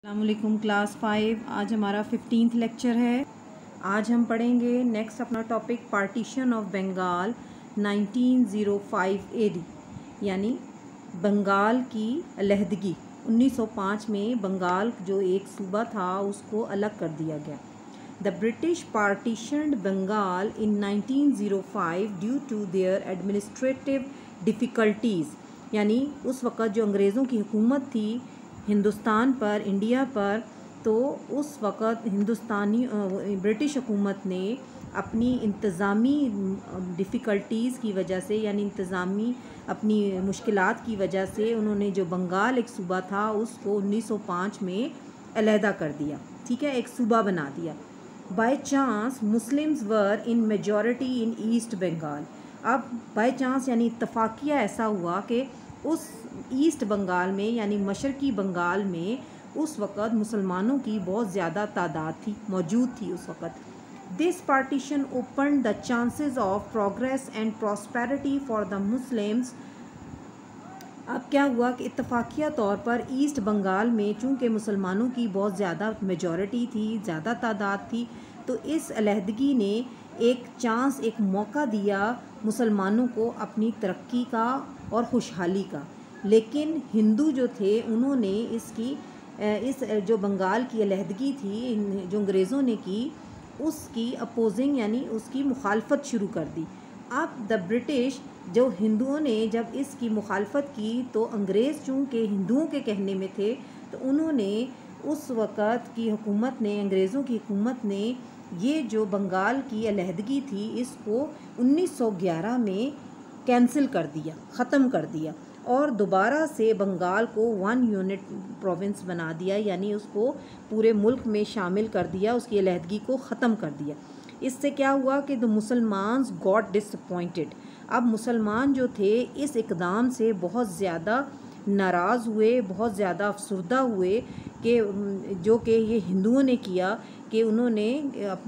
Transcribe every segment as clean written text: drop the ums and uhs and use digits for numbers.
अस्सलामुअलैकुम क्लास 5। आज हमारा 15th लेक्चर है। आज हम पढ़ेंगे नेक्स्ट अपना topic partition of Bengal 1905 AD, यानी बंगाल की अलहदगी। 1905 में बंगाल जो एक सूबा था उसको अलग कर दिया गया। The British partitioned Bengal in 1905 due to their administrative difficulties, यानी उस वक़्त जो अंग्रेज़ों की हुकूमत थी हिंदुस्तान पर, इंडिया पर, तो उस वक़्त ब्रिटिश हुकूमत ने अपनी इंतज़ामी डिफ़िकल्टीज़ की वजह से, यानी इंतज़ामी अपनी मुश्किलात की वजह से उन्होंने जो बंगाल एक सूबा था उसको 1905 में अलहदा कर दिया। ठीक है, एक सूबा बना दिया। By chance Muslims were in majority in East Bengal. अब बाय चांस यानी इत्तफाकिया ऐसा हुआ कि उस ईस्ट बंगाल में यानी मशरकी बंगाल में उस वक़्त मुसलमानों की बहुत ज़्यादा तादाद थी, मौजूद थी उस वक़्त। This partition open the chances of progress and prosperity for the Muslims. अब क्या हुआ कि इत्तफाकिया तौर पर ईस्ट बंगाल में चूँकि मुसलमानों की बहुत ज़्यादा मेजॉरिटी थी, ज़्यादा तादाद थी, तो इस अलहदगी ने एक चांस, एक मौका दिया मुसलमानों को अपनी तरक्की का और खुशहाली का। लेकिन हिंदू जो थे उन्होंने इस जो बंगाल की अलहदगी थी जो अंग्रेज़ों ने की, उसकी अपोजिंग यानी उसकी मुखालफत शुरू कर दी। अब द ब्रिटिश जो हिंदुओं ने जब इसकी मुखालफत की तो अंग्रेज़ चूँकि हिंदुओं के कहने में थे, तो उन्होंने उस वक़्त की हुकूमत ने, अंग्रेज़ों की हुकूमत ने ये जो बंगाल की अलहदगी थी इसको 1911 में कैंसिल कर दिया, ख़त्म कर दिया और दोबारा से बंगाल को 1 यूनिट प्रोविंस बना दिया, यानी उसको पूरे मुल्क में शामिल कर दिया, उसकी अलहदगी को ख़त्म कर दिया। इससे क्या हुआ कि द मुसलमान्स गॉट डिसअपॉइंटेड। अब मुसलमान जो थे इस इक़दाम से बहुत ज़्यादा नाराज़ हुए, बहुत ज़्यादा अफसरदा हुए कि जो कि ये हिंदुओं ने किया कि उन्होंने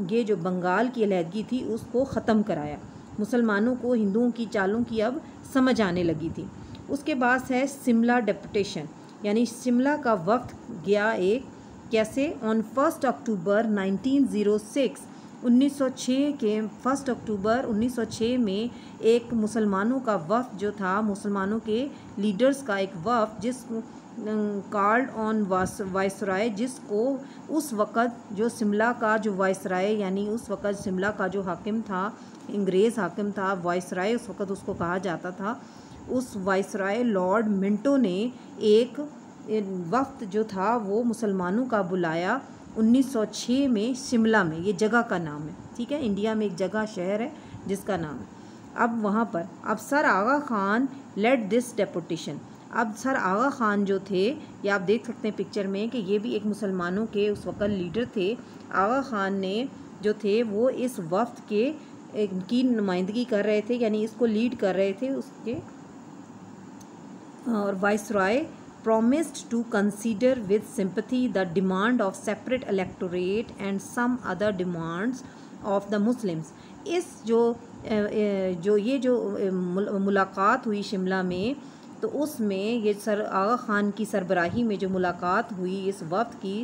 ये जो बंगाल की अलहदगी थी उसको ख़त्म कराया। मुसलमानों को हिंदुओं की चालों की अब समझ आने लगी थी। उसके बाद है शिमला डेपुटेशन, यानी शिमला का वक्त गया एक कैसे ऑन 1 अक्टूबर 1906 1906 के 1 अक्टूबर 1906 में एक मुसलमानों का वफ़द जो था, मुसलमानों के लीडर्स का एक वफ़द जिस कॉल्ड ऑन वायसराय, जिसको उस वक़्त जो शिमला का जो वायसराय यानी उस वक़्त शिमला का जो हाकिम था, अंग्रेज़ हाकिम था, वायसराय उस वक़्त उसको कहा जाता था, उस वायसराय लॉर्ड मिंटो ने एक वफ़द जो था वो मुसलमानों का बुलाया 1906 में शिमला में। ये जगह का नाम है, ठीक है, इंडिया में एक जगह शहर है जिसका नाम है। अब वहाँ पर अब sir Aga Khan led this deputation. अब सर आगा ख़ान जो थे, ये आप देख सकते हैं पिक्चर में कि ये भी एक मुसलमानों के उस वक़्त लीडर थे। आगा ख़ान ने जो थे वो इस वफ़द के की नुमाइंदगी कर रहे थे, यानी इसको लीड कर रहे थे उसके। और viceroy promised to consider with sympathy the demand of separate electorate and some other demands of the Muslims। इस जो मुलाकात हुई शिमला में, तो उसमें ये सर आगा ख़ान की सरबराही में जो मुलाकात हुई इस वफ़द की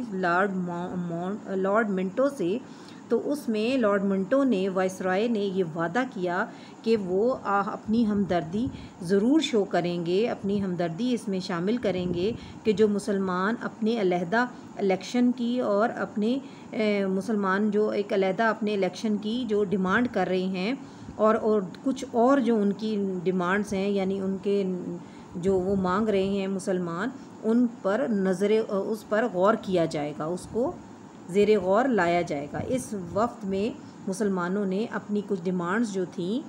लॉर्ड मिंटो से, तो उसमें लॉर्ड मिंटो ने, वाइसरॉय ने ये वादा किया कि वो अपनी हमदर्दी ज़रूर शो करेंगे, अपनी हमदर्दी इसमें शामिल करेंगे कि जो मुसलमान अपने अलहदा इलेक्शन की और अपने मुसलमान जो एक अलहदा अपने इलेक्शन की जो डिमांड कर रहे हैं और कुछ और जो उनकी डिमांड्स हैं, यानी उनके जो वो मांग रहे हैं मुसलमान, उन पर उस पर गौर किया जाएगा, उसको ज़ेरे गौर लाया जाएगा। इस वक्त में मुसलमानों ने अपनी कुछ डिमांड्स जो थी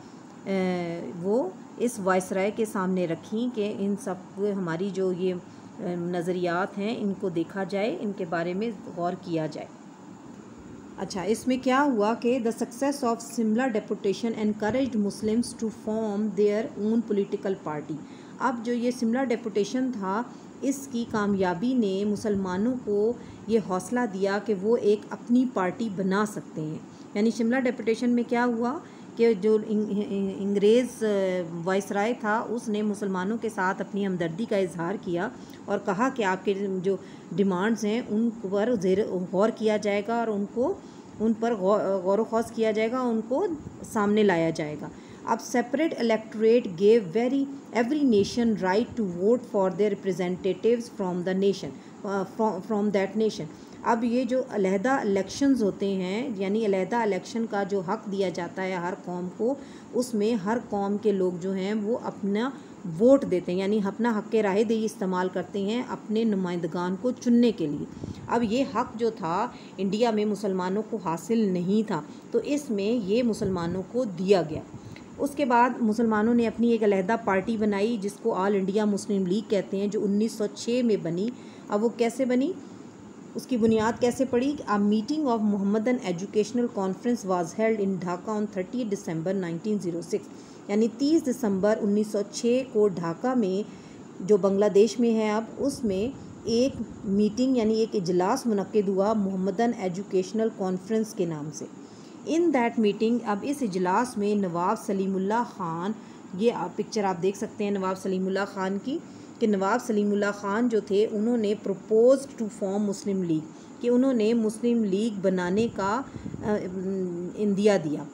वो इस वायसराय के सामने रखी कि इन सब हमारी जो ये नज़रियात हैं इनको देखा जाए, इनके बारे में गौर किया जाए। अच्छा, इसमें क्या हुआ कि the success of Shimla deputation encouraged Muslims to form their own political party. अब जो ये शिमला डेपुटेशन था, इसकी कामयाबी ने मुसलमानों को ये हौसला दिया कि वो एक अपनी पार्टी बना सकते हैं। यानी शिमला डेपुटेशन में क्या हुआ कि जो अंग्रेज़ वाइसराय था उसने मुसलमानों के साथ अपनी हमदर्दी का इजहार किया और कहा कि आपके जो डिमांड्स हैं उन पर गौर किया जाएगा और उन पर गौर व खौज किया जाएगा, उनको सामने लाया जाएगा। अब separate electorate gave every nation right to vote for their representatives from the nation from that nation. अब ये जो अलहदा इलेक्शंस होते हैं, यानी अलहदा इलेक्शन का जो हक़ दिया जाता है हर कौम को, उसमें हर कौम के लोग जो हैं वो अपना वोट देते हैं, यानी अपना हक़ राय दही इस्तेमाल करते हैं अपने नुमाइंदगान को चुनने के लिए। अब ये हक़ जो था इंडिया में मुसलमानों को हासिल नहीं था, तो इसमें ये मुसलमानों को दिया गया। उसके बाद मुसलमानों ने अपनी एक अलहदा पार्टी बनाई जिसको ऑल इंडिया मुस्लिम लीग कहते हैं, जो 1906 में बनी। अब वो कैसे बनी, उसकी बुनियाद कैसे पड़ी? A meeting of Mohammedan educational conference was held in Dhaka on 30 दिसंबर 1906, यानी 30 दिसंबर 1906 को ढाका में, जो बांग्लादेश में है अब, उसमें एक मीटिंग यानी एक इजलास मुनक्किद हुआ मोहम्मदन एजुकेशनल कॉन्फ्रेंस के नाम से। इन दैट मीटिंग, अब इस इजलास में नवाब सलीमुल्लाह ख़ान, ये पिक्चर आप देख सकते हैं नवाब सलीमुल्लाह ख़ान की, कि नवाब सलीमुल्लाह ख़ान जो थे उन्होंने propose to form Muslim league, कि उन्होंने मुस्लिम लीग बनाने का इंदिया दिया।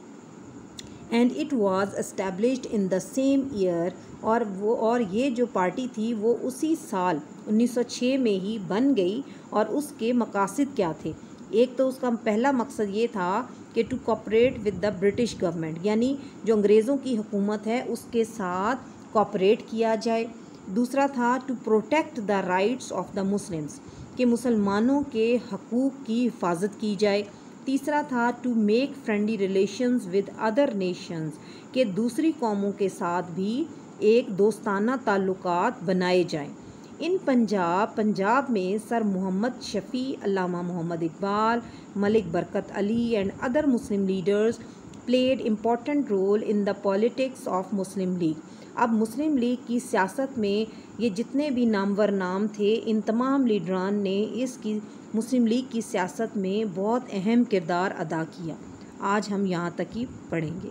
And it was established in the same year, और ये जो पार्टी थी वो उसी साल 1906 में ही बन गई। और उसके मकासद क्या थे? एक तो उसका पहला मकसद ये था कि to cooperate with the British government, यानी जो अंग्रेज़ों की हुकूमत है उसके साथ कोऑपरेट किया जाए। दूसरा था to protect the rights of the Muslims, कि मुसलमानों के हकूक़ की हिफाजत की जाए। तीसरा था to make friendly relations with other nations, के दूसरी कौमों के साथ भी एक दोस्ताना ताल्लुकात बनाए जाएं। इन पंजाब में sir Mohammad Shafi, Allama Mohammad Iqbal, Malik Barkat Ali and other Muslim leaders played important role in the politics of Muslim league. अब मुस्लिम लीग की सियासत में ये जितने भी नामवर नाम थे, इन तमाम लीडरान ने इसकी मुस्लिम लीग की सियासत में बहुत अहम किरदार अदा किया। आज हम यहाँ तक ही पढ़ेंगे।